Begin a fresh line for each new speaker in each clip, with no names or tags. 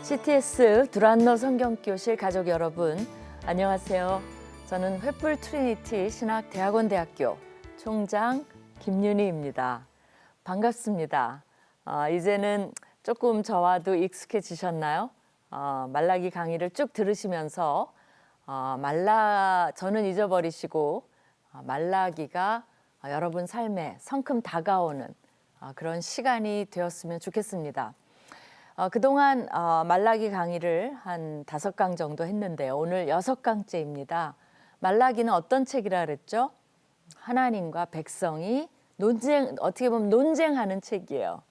CTS 두란노 성경교실 가족 여러분, 안녕하세요. 저는 횃불 트리니티 신학대학원대학교 총장 김윤희입니다. 반갑습니다. 이제는 조금 저와도 익숙해지셨나요? 말라기 강의를 쭉 들으시면서 저는 잊어버리시고 말라기가 여러분 삶에 성큼 다가오는 그런 시간이 되었으면 좋겠습니다. 그동안 말라기 강의를 한 5강 정도 했는데요. 오늘 6강째입니다. 말라기는 어떤 책이라 그랬죠? 하나님과 백성이 어떻게 보면 논쟁하는 책이에요.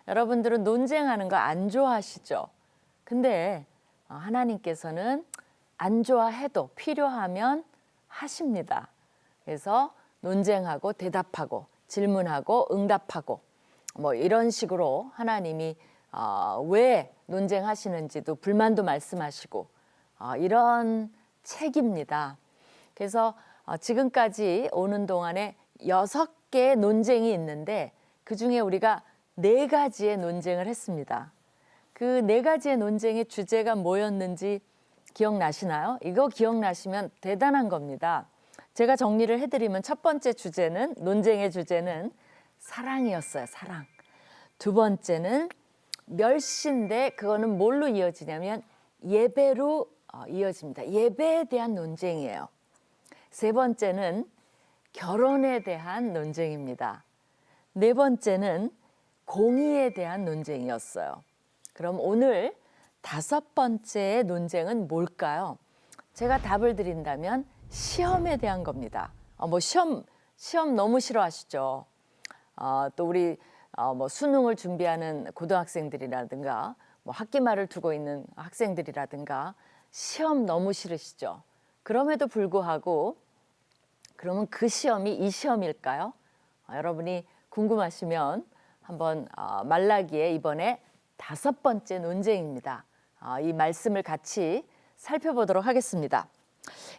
여러분들은 논쟁하는 거 안 좋아하시죠? 근데 하나님께서는 안 좋아해도 필요하면 하십니다. 그래서 논쟁하고 대답하고 질문하고 응답하고 뭐 이런 식으로 하나님이 왜 논쟁하시는지도 불만도 말씀하시고 이런 책입니다. 그래서 지금까지 오는 동안에 6개의 논쟁이 있는데 그중에 우리가 4가지의 논쟁을 했습니다. 그 4가지의 논쟁의 주제가 뭐였는지 기억나시나요? 이거 기억나시면 대단한 겁니다. 제가 정리를 해드리면 첫 번째 주제는, 논쟁의 주제는 사랑이었어요. 사랑. 두 번째는 멸시인데 그거는 뭘로 이어지냐면 예배로 이어집니다. 예배에 대한 논쟁이에요. 세 번째는 결혼에 대한 논쟁입니다. 네 번째는 공의에 대한 논쟁이었어요. 그럼 오늘 5번째의 논쟁은 뭘까요? 제가 답을 드린다면 시험에 대한 겁니다. 시험 너무 싫어하시죠? 또 우리 뭐 수능을 준비하는 고등학생들이라든가 뭐 학기말을 두고 있는 학생들이라든가 시험 너무 싫으시죠? 그럼에도 불구하고 그러면 그 시험이 이 시험일까요? 여러분이 궁금하시면 한번 말라기의 이번에 5번째 논쟁입니다. 이 말씀을 같이 살펴보도록 하겠습니다.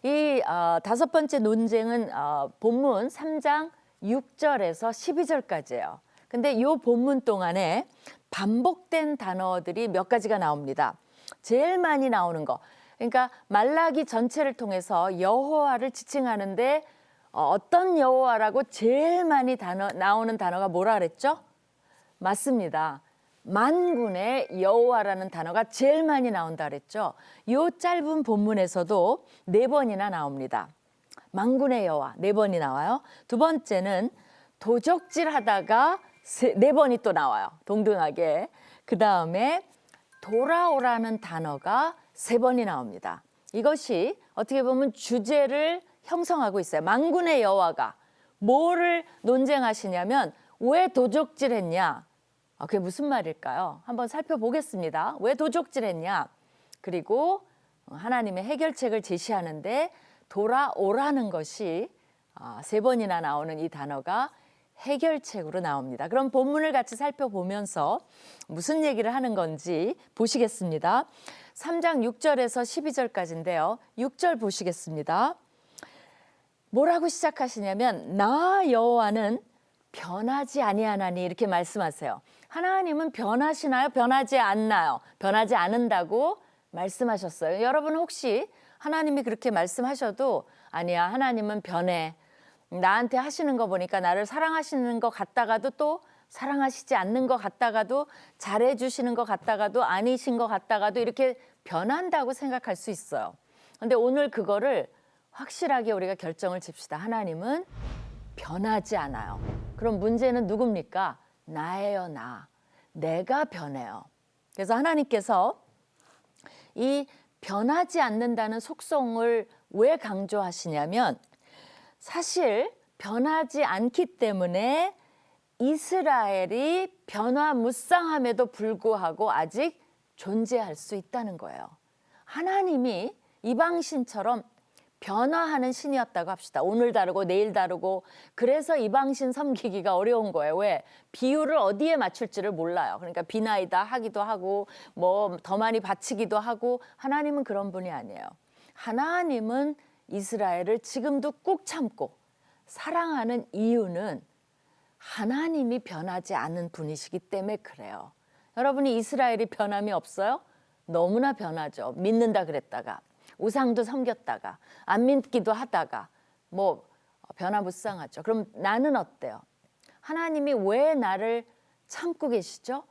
이 5번째 논쟁은 본문 3장 6절에서 12절까지예요. 근데 이 본문 동안에 반복된 단어들이 몇 가지가 나옵니다. 제일 많이 나오는 거. 그러니까 말라기 전체를 통해서 여호와를 지칭하는데 어떤 여호와라고 제일 많이 나오는 단어가 뭐라 그랬죠? 맞습니다. 만군의 여호와라는 단어가 제일 많이 나온다 그랬죠. 이 짧은 본문에서도 4번이나 나옵니다. 만군의 여호와 4번이 나와요. 두 번째는 도적질하다가 4번이 또 나와요. 동등하게. 그 다음에 돌아오라는 단어가 3번이 나옵니다. 이것이 어떻게 보면 주제를 형성하고 있어요. 만군의 여호와가 뭐를 논쟁하시냐면 왜 도적질했냐? 그게 무슨 말일까요? 한번 살펴보겠습니다. 왜 도적질했냐? 그리고 하나님의 해결책을 제시하는데 돌아오라는 것이 3번이나 나오는 이 단어가 해결책으로 나옵니다. 그럼 본문을 같이 살펴보면서 무슨 얘기를 하는 건지 보시겠습니다. 3장 6절에서 12절까지인데요. 6절 보시겠습니다. 뭐라고 시작하시냐면 나 여호와는 변하지 아니하나니 이렇게 말씀하세요. 하나님은 변하시나요? 변하지 않나요? 변하지 않는다고 말씀하셨어요. 여러분 혹시 하나님이 그렇게 말씀하셔도 아니야 하나님은 변해. 나한테 하시는 거 보니까 나를 사랑하시는 것 같다가도 또 사랑하시지 않는 것 같다가도 잘해주시는 것 같다가도 아니신 것 같다가도 이렇게 변한다고 생각할 수 있어요. 근데 오늘 그거를 확실하게 우리가 결정을 짓시다. 하나님은 변하지 않아요. 그럼 문제는 누굽니까? 나예요, 나. 내가 변해요. 그래서 하나님께서 이 변하지 않는다는 속성을 왜 강조하시냐면 사실 변하지 않기 때문에 이스라엘이 변화무쌍함에도 불구하고 아직 존재할 수 있다는 거예요. 하나님이 이방신처럼 변화하는 신이었다고 합시다. 오늘 다르고 내일 다르고 그래서 이방신 섬기기가 어려운 거예요. 왜? 비유를 어디에 맞출지를 몰라요. 그러니까 비나이다 하기도 하고 뭐 더 많이 바치기도 하고 하나님은 그런 분이 아니에요. 하나님은 이스라엘을 지금도 꾹 참고 사랑하는 이유는 하나님이 변하지 않는 분이시기 때문에 그래요. 여러분이 이스라엘이 변함이 없어요? 너무나 변하죠. 믿는다 그랬다가 우상도 섬겼다가 안 믿기도 하다가 뭐 변화무쌍하죠. 그럼 나는 어때요? 하나님이 왜 나를 참고 계시죠?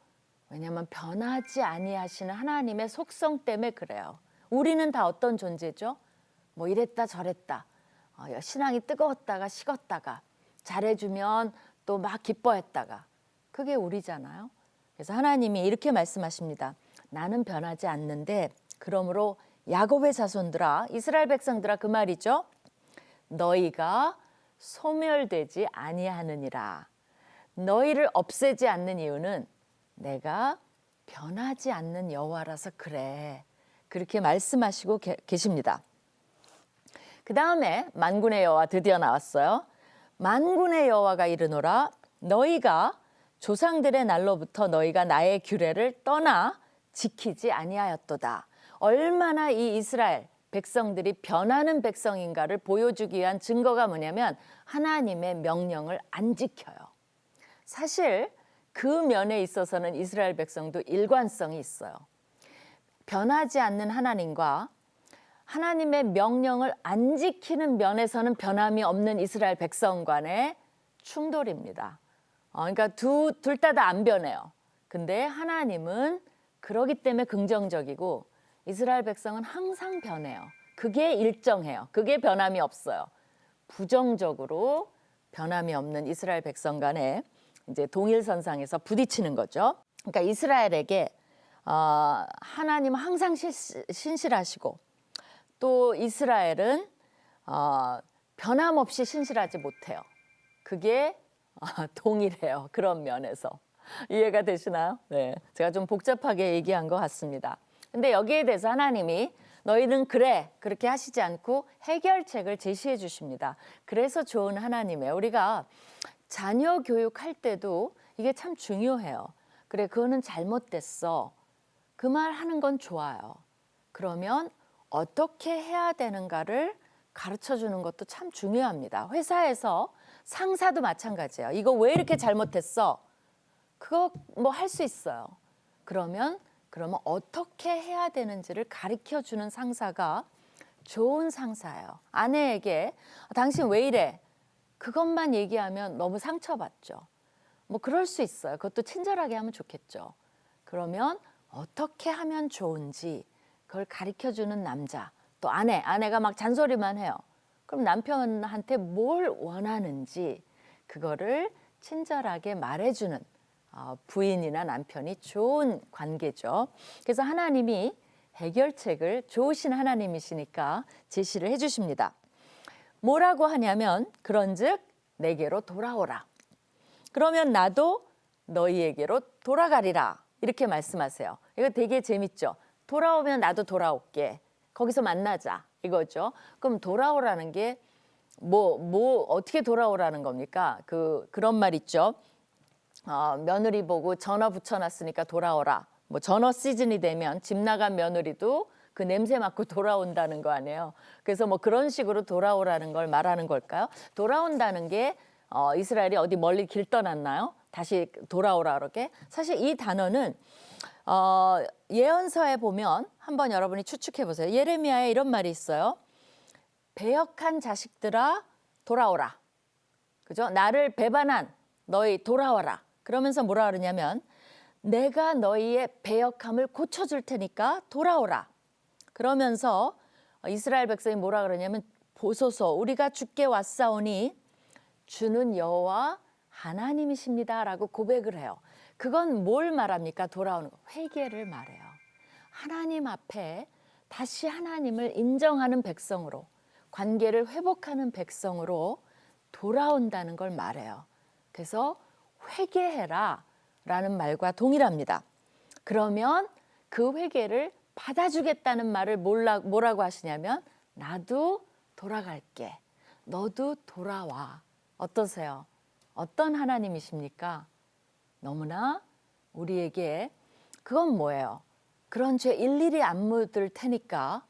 왜냐하면 변하지 아니하시는 하나님의 속성 때문에 그래요. 우리는 다 어떤 존재죠? 뭐 이랬다 저랬다. 신앙이 뜨거웠다가 식었다가 잘해주면 또 막 기뻐했다가 그게 우리잖아요. 그래서 하나님이 이렇게 말씀하십니다. 나는 변하지 않는데 그러므로 야곱의 자손들아 이스라엘 백성들아 그 말이죠. 너희가 소멸되지 아니하느니라. 너희를 없애지 않는 이유는 내가 변하지 않는 여호와라서 그래. 그렇게 말씀하시고 계십니다. 그 다음에 만군의 여호와 드디어 나왔어요. 만군의 여호와가 이르노라 너희가 조상들의 날로부터 너희가 나의 규례를 떠나 지키지 아니하였도다. 얼마나 이 이스라엘 백성들이 변하는 백성인가를 보여주기 위한 증거가 뭐냐면 하나님의 명령을 안 지켜요. 사실 그 면에 있어서는 이스라엘 백성도 일관성이 있어요. 변하지 않는 하나님과 하나님의 명령을 안 지키는 면에서는 변함이 없는 이스라엘 백성 간의 충돌입니다. 그러니까 둘 다 안 변해요. 근데 하나님은 그러기 때문에 긍정적이고 이스라엘 백성은 항상 변해요. 그게 일정해요. 그게 변함이 없어요. 부정적으로 변함이 없는 이스라엘 백성 간에 이제 동일선상에서 부딪히는 거죠. 그러니까 이스라엘에게 하나님은 항상 신실하시고 또 이스라엘은 변함없이 신실하지 못해요. 그게 동일해요. 그런 면에서. 이해가 되시나요? 네, 제가 좀 복잡하게 얘기한 것 같습니다. 근데 여기에 대해서 하나님이 너희는 그래 그렇게 하시지 않고 해결책을 제시해 주십니다. 그래서 좋은 하나님이에요. 우리가 자녀 교육할 때도 이게 참 중요해요. 그래 그거는 잘못됐어. 그 말 하는 건 좋아요. 그러면 어떻게 해야 되는가를 가르쳐 주는 것도 참 중요합니다. 회사에서 상사도 마찬가지예요. 이거 왜 이렇게 잘못했어? 그거 뭐 할 수 있어요. 그러면 어떻게 해야 되는지를 가르쳐 주는 상사가 좋은 상사예요. 아내에게 당신 왜 이래? 그것만 얘기하면 너무 상처받죠. 뭐 그럴 수 있어요. 그것도 친절하게 하면 좋겠죠. 그러면 어떻게 하면 좋은지 그걸 가르쳐 주는 남자, 또 아내가 막 잔소리만 해요. 그럼 남편한테 뭘 원하는지 그거를 친절하게 말해주는 부인이나 남편이 좋은 관계죠. 그래서 하나님이 해결책을 좋으신 하나님이시니까 제시를 해주십니다. 뭐라고 하냐면 그런즉 내게로 돌아오라. 그러면 나도 너희에게로 돌아가리라. 이렇게 말씀하세요. 이거 되게 재밌죠. 돌아오면 나도 돌아올게. 거기서 만나자. 이거죠. 그럼 돌아오라는 게 어떻게 돌아오라는 겁니까? 그런 말 있죠. 며느리 보고 전어 붙여놨으니까 돌아오라. 뭐 전어 시즌이 되면 집 나간 며느리도 그 냄새 맡고 돌아온다는 거 아니에요. 그래서 뭐 그런 식으로 돌아오라는 걸 말하는 걸까요? 돌아온다는 게 이스라엘이 어디 멀리 길 떠났나요? 다시 돌아오라 그렇게. 사실 이 단어는 예언서에 보면 한번 여러분이 추측해 보세요. 예레미야에 이런 말이 있어요. 배역한 자식들아 돌아오라. 그죠? 나를 배반한 너희 돌아와라. 그러면서 뭐라 그러냐면 내가 너희의 배역함을 고쳐줄 테니까 돌아오라. 그러면서 이스라엘 백성이 뭐라 그러냐면 보소서 우리가 주께 왔사오니 주는 여호와 하나님이십니다라고 고백을 해요. 그건 뭘 말합니까? 돌아오는 거. 회개를 말해요. 하나님 앞에 다시 하나님을 인정하는 백성으로 관계를 회복하는 백성으로 돌아온다는 걸 말해요. 그래서 회개해라 라는 말과 동일합니다. 그러면 그 회개를 받아주겠다는 말을 뭐라고 하시냐면 나도 돌아갈게. 너도 돌아와. 어떠세요? 어떤 하나님이십니까? 너무나 우리에게 그건 뭐예요? 그런 죄 일일이 안 묻을 테니까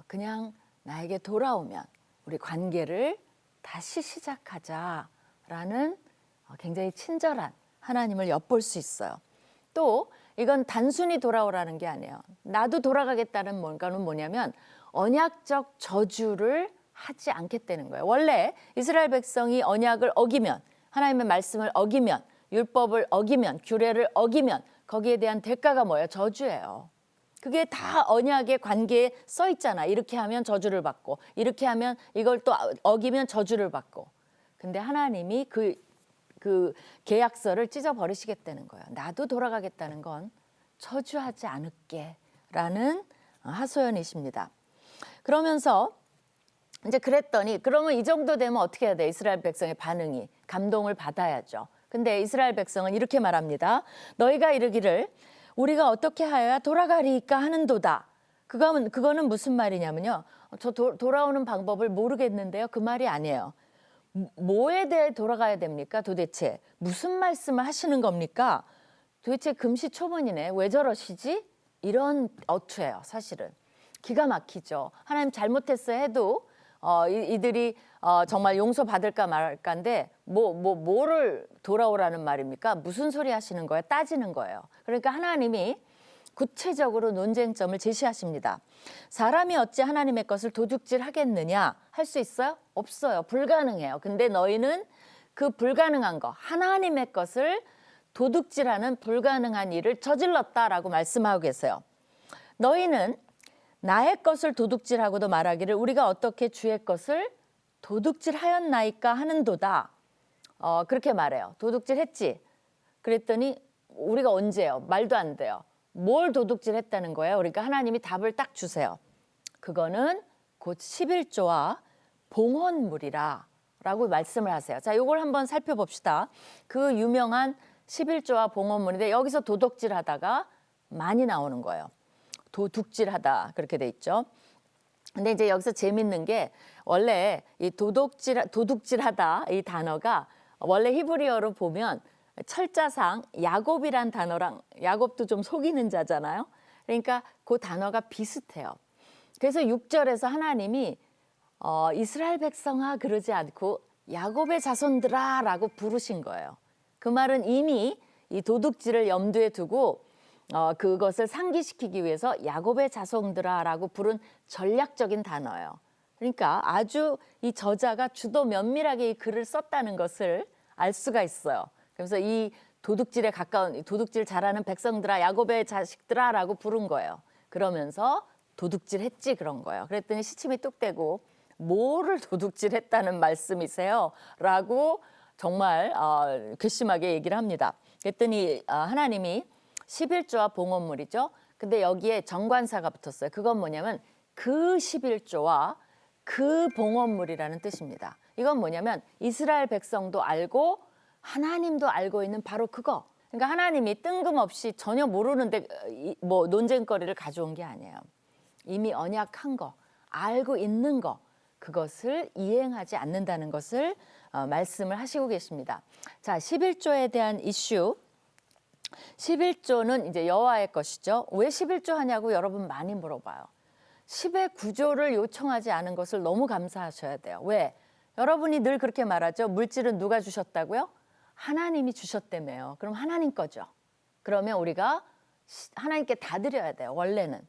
그냥 나에게 돌아오면 우리 관계를 다시 시작하자라는 굉장히 친절한 하나님을 엿볼 수 있어요. 또 이건 단순히 돌아오라는 게 아니에요. 나도 돌아가겠다는 뭔가는 뭐냐면 언약적 저주를 하지 않겠다는 거예요. 원래 이스라엘 백성이 언약을 어기면, 하나님의 말씀을 어기면, 율법을 어기면, 규례를 어기면 거기에 대한 대가가 뭐예요? 저주예요. 그게 다 언약의 관계에 써 있잖아. 이렇게 하면 저주를 받고, 이렇게 하면 이걸 또 어기면 저주를 받고. 근데 하나님이 그 계약서를 찢어버리시겠다는 거예요. 나도 돌아가겠다는 건 저주하지 않을게 라는 하소연이십니다. 그러면서 이제 그랬더니 그러면 이 정도 되면 어떻게 해야 돼? 이스라엘 백성의 반응이 감동을 받아야죠. 근데 이스라엘 백성은 이렇게 말합니다. 너희가 이르기를 우리가 어떻게 하여야 돌아가리까 하는도다. 그거는 무슨 말이냐면요. 저 돌아오는 방법을 모르겠는데요. 그 말이 아니에요. 뭐에 대해 돌아가야 됩니까? 도대체 무슨 말씀을 하시는 겁니까? 도대체 금시초문이네. 왜 저러시지? 이런 어투예요. 사실은. 기가 막히죠. 하나님 잘못했어 해도 이들이 정말 용서받을까 말까인데 뭐를 돌아오라는 말입니까? 무슨 소리 하시는 거예요? 따지는 거예요. 그러니까 하나님이 구체적으로 논쟁점을 제시하십니다. 사람이 어찌 하나님의 것을 도둑질 하겠느냐? 할 수 있어요? 없어요. 불가능해요. 근데 너희는 그 불가능한 거, 하나님의 것을 도둑질하는 불가능한 일을 저질렀다라고 말씀하고 계세요. 너희는 나의 것을 도둑질하고도 말하기를 우리가 어떻게 주의 것을 도둑질하였나이까 하는도다. 그렇게 말해요. 도둑질했지. 그랬더니 우리가 언제요? 말도 안 돼요. 뭘 도둑질했다는 거예요? 그러니까 하나님이 답을 딱 주세요. 그거는 곧 11조와 봉헌물이라 라고 말씀을 하세요. 자, 이걸 한번 살펴봅시다. 그 유명한 11조와 봉헌물인데 여기서 도둑질하다가 많이 나오는 거예요. 도둑질하다 그렇게 돼 있죠. 근데 이제 여기서 재밌는 게 원래 이 도둑질하다 이 단어가 원래 히브리어로 보면 철자상 야곱이란 단어랑 야곱도 좀 속이는 자잖아요. 그러니까 그 단어가 비슷해요. 그래서 6절에서 하나님이 이스라엘 백성아 그러지 않고 야곱의 자손들아라고 부르신 거예요. 그 말은 이미 이 도둑질을 염두에 두고 그것을 상기시키기 위해서 야곱의 자손들아라고 부른 전략적인 단어예요. 그러니까 아주 이 저자가 주도 면밀하게 이 글을 썼다는 것을 알 수가 있어요. 그래서 이 도둑질에 가까운 도둑질 잘하는 백성들아 야곱의 자식들아라고 부른 거예요. 그러면서 도둑질했지 그런 거예요. 그랬더니 시침이 뚝 떼고 뭐를 도둑질했다는 말씀이세요? 라고 정말 괘씸하게 얘기를 합니다. 그랬더니 하나님이 11조와 봉헌물이죠. 근데 여기에 정관사가 붙었어요. 그건 뭐냐면 그 11조와 그 봉헌물이라는 뜻입니다. 이건 뭐냐면 이스라엘 백성도 알고 하나님도 알고 있는 바로 그거. 그러니까 하나님이 뜬금없이 전혀 모르는데 뭐 논쟁거리를 가져온 게 아니에요. 이미 언약한 거, 알고 있는 거, 그것을 이행하지 않는다는 것을 말씀을 하시고 계십니다. 자, 11조에 대한 이슈. 11조는 이제 여호와의 것이죠. 왜 11조 하냐고 여러분 많이 물어봐요. 10의 구조를 요청하지 않은 것을 너무 감사하셔야 돼요. 왜? 여러분이 늘 그렇게 말하죠. 물질은 누가 주셨다고요? 하나님이 주셨다며요. 그럼 하나님 거죠. 그러면 우리가 하나님께 다 드려야 돼요. 원래는.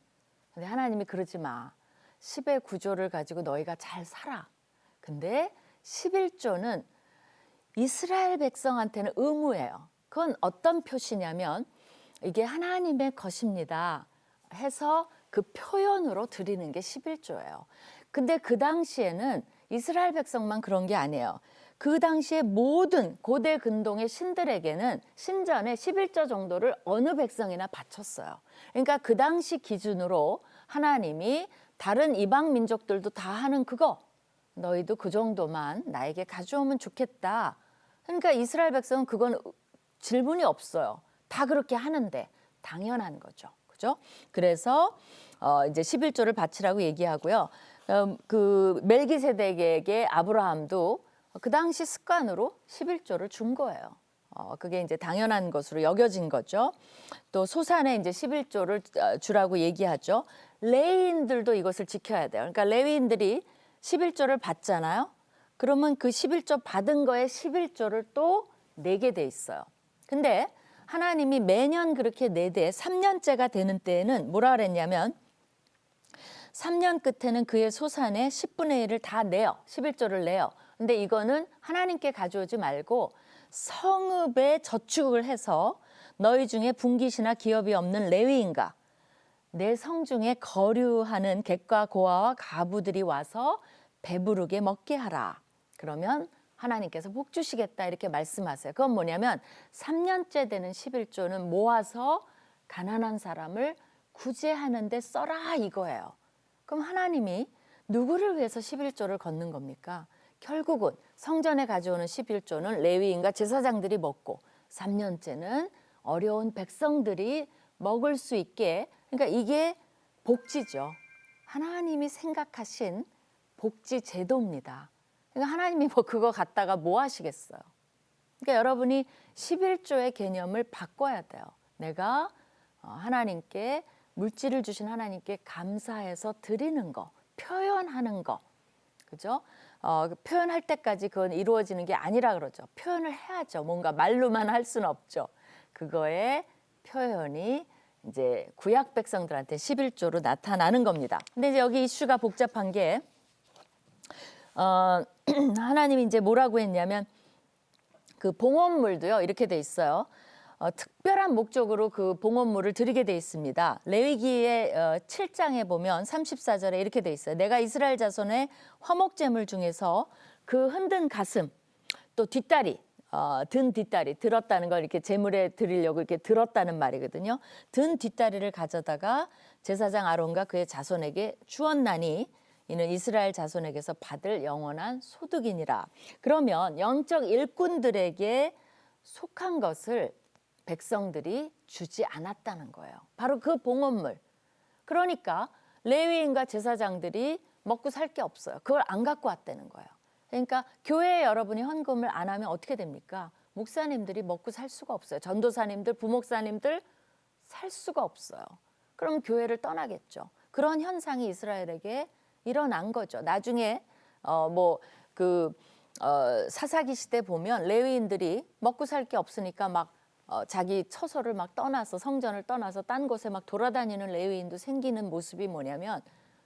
근데 하나님이 그러지 마. 10의 구조를 가지고 너희가 잘 살아. 근데 11조는 이스라엘 백성한테는 의무예요. 그건 어떤 표시냐면 이게 하나님의 것입니다 해서 그 표현으로 드리는 게 11조예요. 근데 그 당시에는 이스라엘 백성만 그런 게 아니에요. 그 당시에 모든 고대 근동의 신들에게는 신전에 11조 정도를 어느 백성이나 바쳤어요. 그러니까 그 당시 기준으로 하나님이 다른 이방 민족들도 다 하는 그거 너희도 그 정도만 나에게 가져오면 좋겠다. 그러니까 이스라엘 백성은 그건 질문이 없어요. 다 그렇게 하는데 당연한 거죠. 그죠? 그래서 이제 11조를 바치라고 얘기하고요. 그 멜기세덱에게 아브라함도 그 당시 습관으로 11조를 준 거예요. 그게 이제 당연한 것으로 여겨진 거죠. 또 소산에 이제 11조를 주라고 얘기하죠. 레위인들도 이것을 지켜야 돼요. 그러니까 레위인들이 11조를 받잖아요. 그러면 그 11조 받은 거에 11조를 또 내게 돼 있어요. 근데 하나님이 매년 그렇게 내대 3년째가 되는 때에는 뭐라 그랬냐면 3년 끝에는 그의 소산의 10분의 1을 다 내요. 11조를 내요. 근데 이거는 하나님께 가져오지 말고 성읍에 저축을 해서 너희 중에 분깃이나 기업이 없는 레위인가 내 성중에 거류하는 객과 고아와 가부들이 와서 배부르게 먹게 하라. 그러면 하나님께서 복 주시겠다 이렇게 말씀하세요. 그건 뭐냐면 3년째 되는 11조는 모아서 가난한 사람을 구제하는 데 써라 이거예요. 그럼 하나님이 누구를 위해서 11조를 걷는 겁니까? 결국은 성전에 가져오는 11조는 레위인과 제사장들이 먹고 3년째는 어려운 백성들이 먹을 수 있게 그러니까 이게 복지죠. 하나님이 생각하신 복지 제도입니다. 그러니까 하나님이 뭐 그거 갖다가 뭐 하시겠어요. 그러니까 여러분이 11조의 개념을 바꿔야 돼요. 내가 하나님께 물질을 주신 하나님께 감사해서 드리는 거, 표현하는 거. 그죠? 표현할 때까지 그건 이루어지는 게 아니라 그러죠. 표현을 해야죠. 뭔가 말로만 할 수는 없죠. 그거의 표현이 이제 구약 백성들한테 11조로 나타나는 겁니다. 근데 이제 여기 이슈가 복잡한 게 하나님이 이제 뭐라고 했냐면 그 봉헌물도요 이렇게 돼 있어요. 특별한 목적으로 그 봉헌물을 드리게 돼 있습니다. 레위기의 7장에 보면 34절에 이렇게 돼 있어요. 내가 이스라엘 자손의 화목제물 중에서 그 흔든 가슴 또 뒷다리 든 뒷다리 들었다는 걸 이렇게 제물에 드리려고 이렇게 들었다는 말이거든요. 든 뒷다리를 가져다가 제사장 아론과 그의 자손에게 주었나니 이는 이스라엘 자손에게서 받을 영원한 소득이니라. 그러면 영적 일꾼들에게 속한 것을 백성들이 주지 않았다는 거예요. 바로 그 봉헌물. 그러니까 레위인과 제사장들이 먹고 살 게 없어요. 그걸 안 갖고 왔다는 거예요. 그러니까 교회에 여러분이 헌금을 안 하면 어떻게 됩니까? 목사님들이 먹고 살 수가 없어요. 전도사님들, 부목사님들 살 수가 없어요. 그럼 교회를 떠나겠죠. 그런 현상이 이스라엘에게 일어난 거죠. 나중에 사사기 시대 보면 레위인들이 먹고 살 게 없으니까 막 자기 처소를 막 떠나서 성전을 떠나서 딴 곳에 막 돌아다니는 레위인도 생기는 모습이 뭐냐면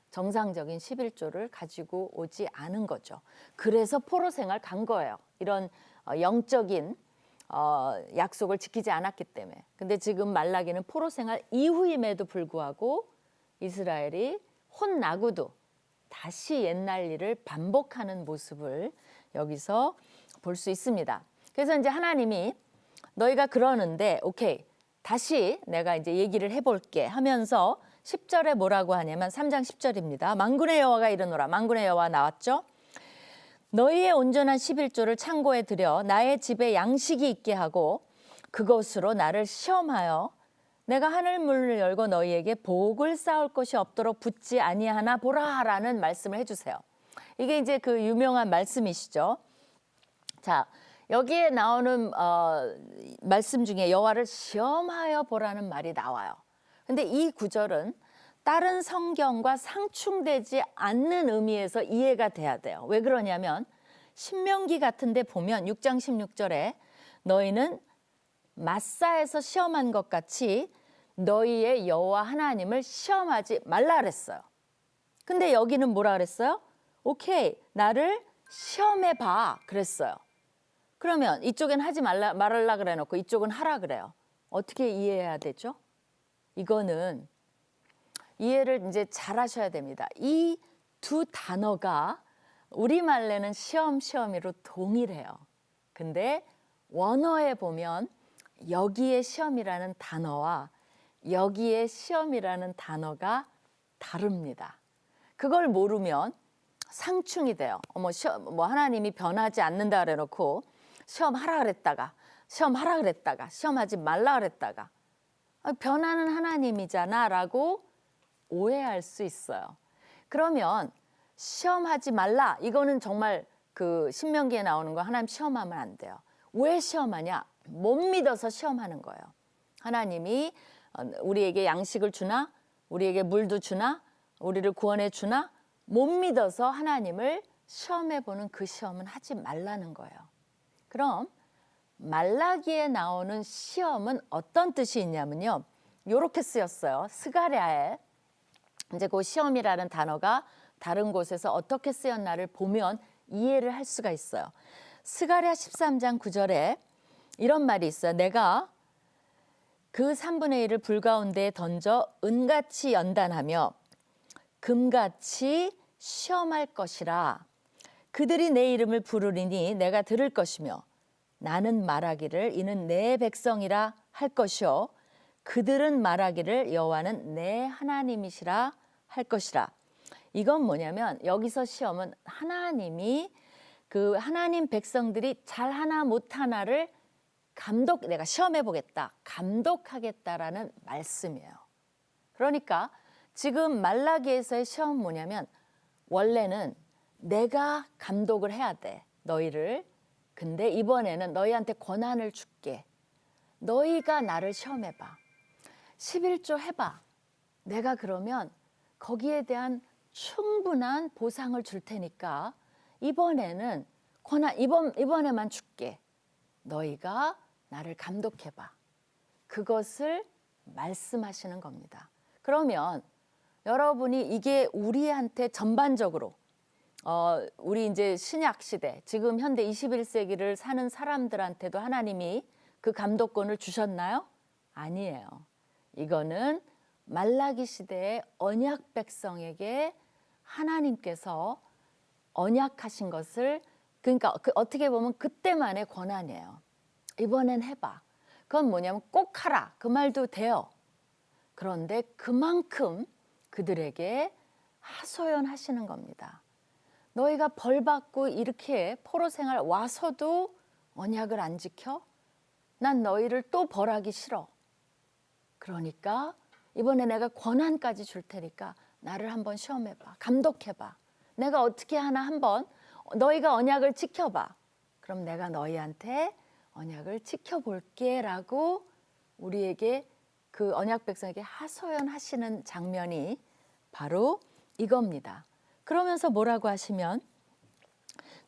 정상적인 11조를 가지고 오지 않은 거죠. 그래서 포로 생활 간 거예요. 이런 영적인 약속을 지키지 않았기 때문에. 근데 지금 말라기는 포로 생활 이후임에도 불구하고 이스라엘이 혼나고도 다시 옛날 일을 반복하는 모습을 여기서 볼 수 있습니다. 그래서 이제 하나님이 너희가 그러는데 오케이 다시 내가 이제 얘기를 해볼게 하면서 10절에 뭐라고 하냐면 3장 10절입니다. 만군의 여호와가 이르노라. 만군의 여호와 나왔죠. 너희의 온전한 11조를 창고에 들여 나의 집에 양식이 있게 하고 그것으로 나를 시험하여 내가 하늘 문을 열고 너희에게 복을 쌓을 것이 없도록 붙지 아니하나 보라라는 말씀을 해주세요. 이게 이제 그 유명한 말씀이시죠. 자, 여기에 나오는 말씀 중에 여호와를 시험하여 보라는 말이 나와요. 근데 이 구절은 다른 성경과 상충되지 않는 의미에서 이해가 돼야 돼요. 왜 그러냐면 신명기 같은 데 보면 6장 16절에 너희는 마사에서 시험한 것 같이 너희의 여호와 하나님을 시험하지 말라 그랬어요. 근데 여기는 뭐라 그랬어요? 오케이, 나를 시험해 봐 그랬어요. 그러면 이쪽엔 하지 말라 그래 놓고 이쪽은 하라 그래요. 어떻게 이해해야 되죠? 이거는 이해를 이제 잘 하셔야 됩니다. 이 두 단어가 우리말로는 시험이로 동일해요. 근데 원어에 보면 여기에 시험이라는 단어와 여기에 시험이라는 단어가 다릅니다. 그걸 모르면 상충이 돼요. 하나님이 변하지 않는다 그래 놓고 시험하라 그랬다가 시험하지 말라 그랬다가 변하는 하나님이잖아 라고 오해할 수 있어요. 그러면 시험하지 말라 이거는 정말 그 신명기에 나오는 거 하나님 시험하면 안 돼요. 왜 시험하냐? 못 믿어서 시험하는 거예요. 하나님이 우리에게 양식을 주나? 우리에게 물도 주나? 우리를 구원해 주나? 못 믿어서 하나님을 시험해 보는 그 시험은 하지 말라는 거예요. 그럼 말라기에 나오는 시험은 어떤 뜻이 있냐면요. 요렇게 쓰였어요. 스가랴에 이제 그 시험이라는 단어가 다른 곳에서 어떻게 쓰였나를 보면 이해를 할 수가 있어요. 스가랴 13장 9절에 이런 말이 있어요. 내가 그 3분의 1을 불 가운데에 던져 은같이 연단하며 금같이 시험할 것이라. 그들이 내 이름을 부르리니 내가 들을 것이며 나는 말하기를 이는 내 백성이라 할 것이요 그들은 말하기를 여호와는 내 하나님이시라 할 것이라. 이건 뭐냐면 여기서 시험은 하나님이 그 하나님 백성들이 잘하나 못하나를 내가 시험해 보겠다, 감독하겠다라는 말씀이에요. 그러니까 지금 말라기에서의 시험은 뭐냐면 원래는 내가 감독을 해야 돼, 너희를. 근데 이번에는 너희한테 권한을 줄게. 너희가 나를 시험해봐. 11조 해봐. 내가 그러면 거기에 대한 충분한 보상을 줄 테니까 이번에는 이번에만 줄게. 너희가 나를 감독해봐. 그것을 말씀하시는 겁니다. 그러면 여러분이 이게 우리한테 전반적으로 우리 이제 신약 시대, 지금 현대 21세기를 사는 사람들한테도 하나님이 그 감독권을 주셨나요? 아니에요. 이거는 말라기 시대의 언약 백성에게 하나님께서 언약하신 것을, 그러니까 어떻게 보면 그때만의 권한이에요. 이번엔 해봐. 그건 뭐냐면 꼭 하라. 그 말도 돼요. 그런데 그만큼 그들에게 하소연하시는 겁니다. 너희가 벌 받고 이렇게 포로 생활 와서도 언약을 안 지켜? 난 너희를 또 벌하기 싫어. 그러니까 이번에 내가 권한까지 줄 테니까 나를 한번 시험해봐. 감독해봐. 내가 어떻게 하나 한번 너희가 언약을 지켜봐. 그럼 내가 너희한테 언약을 지켜볼게 라고 우리에게 그 언약 백성에게 하소연하시는 장면이 바로 이겁니다. 그러면서 뭐라고 하시면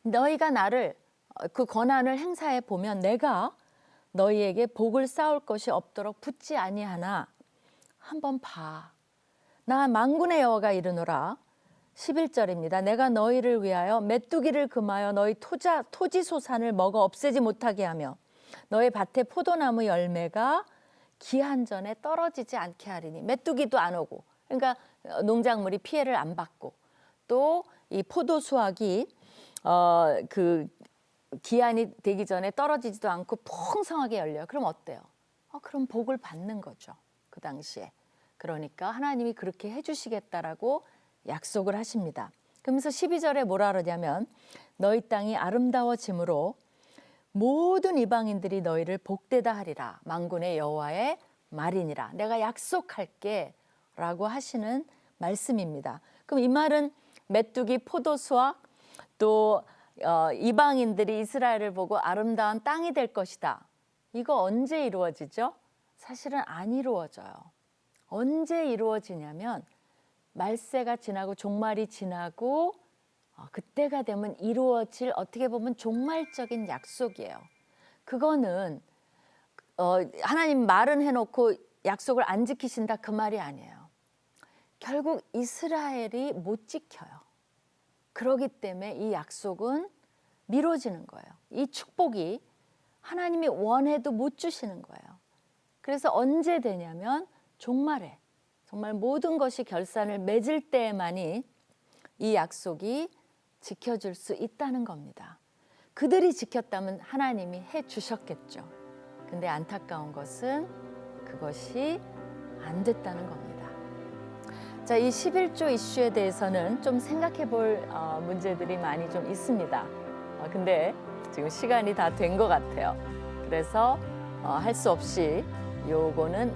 너희가 나를 그 권한을 행사해 보면 내가 너희에게 복을 쌓을 것이 없도록 붙지 아니하나 한번 봐. 나 만군의 여호와가 이르노라. 11절입니다. 내가 너희를 위하여 메뚜기를 금하여 너희 토지 소산을 먹어 없애지 못하게 하며 너희 밭에 포도나무 열매가 기한 전에 떨어지지 않게 하리니. 메뚜기도 안 오고, 그러니까 농작물이 피해를 안 받고, 또 이 포도 수확이 그 기한이 되기 전에 떨어지지도 않고 풍성하게 열려요. 그럼 어때요? 그럼 복을 받는 거죠. 그 당시에. 그러니까 하나님이 그렇게 해주시겠다라고 약속을 하십니다. 그러면서 12절에 뭐라 그러냐면 너희 땅이 아름다워짐으로 모든 이방인들이 너희를 복되다 하리라. 만군의 여호와의 말이니라. 내가 약속할게 라고 하시는 말씀입니다. 그럼 이 말은 메뚜기 포도 수확, 또 이방인들이 이스라엘을 보고 아름다운 땅이 될 것이다. 이거 언제 이루어지죠? 사실은 안 이루어져요. 언제 이루어지냐면 말세가 지나고 종말이 지나고 그때가 되면 이루어질, 어떻게 보면 종말적인 약속이에요. 그거는 하나님 말은 해놓고 약속을 안 지키신다 그 말이 아니에요. 결국 이스라엘이 못 지켜요. 그렇기 때문에 이 약속은 미뤄지는 거예요. 이 축복이 하나님이 원해도 못 주시는 거예요. 그래서 언제 되냐면 종말에, 정말 모든 것이 결산을 맺을 때만이 이 약속이 지켜줄 수 있다는 겁니다. 그들이 지켰다면 하나님이 해주셨겠죠. 근데 안타까운 것은 그것이 안 됐다는 겁니다. 자, 이 11조 이슈에 대해서는 좀 생각해 볼 문제들이 많이 좀 있습니다. 근데 지금 시간이 다 된 것 같아요. 그래서 할 수 없이 요거는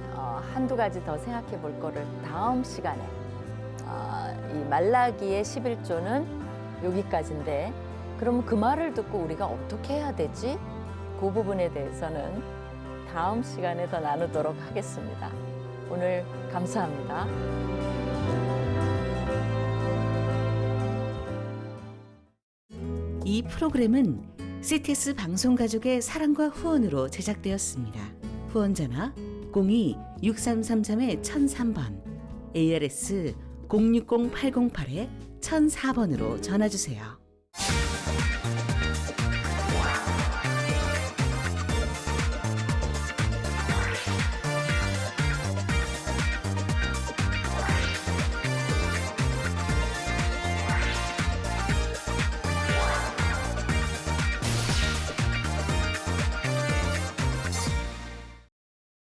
한두 가지 더 생각해 볼 거를 다음 시간에, 이 말라기의 11조는 여기까지인데 그럼 그 말을 듣고 우리가 어떻게 해야 되지? 그 부분에 대해서는 다음 시간에 더 나누도록 하겠습니다. 오늘 감사합니다.
이 프로그램은 CTS 방송가족의 사랑과 후원으로 제작되었습니다. 후원 전화 02-6333-1003번, ARS 060-808-1004번으로 전화주세요.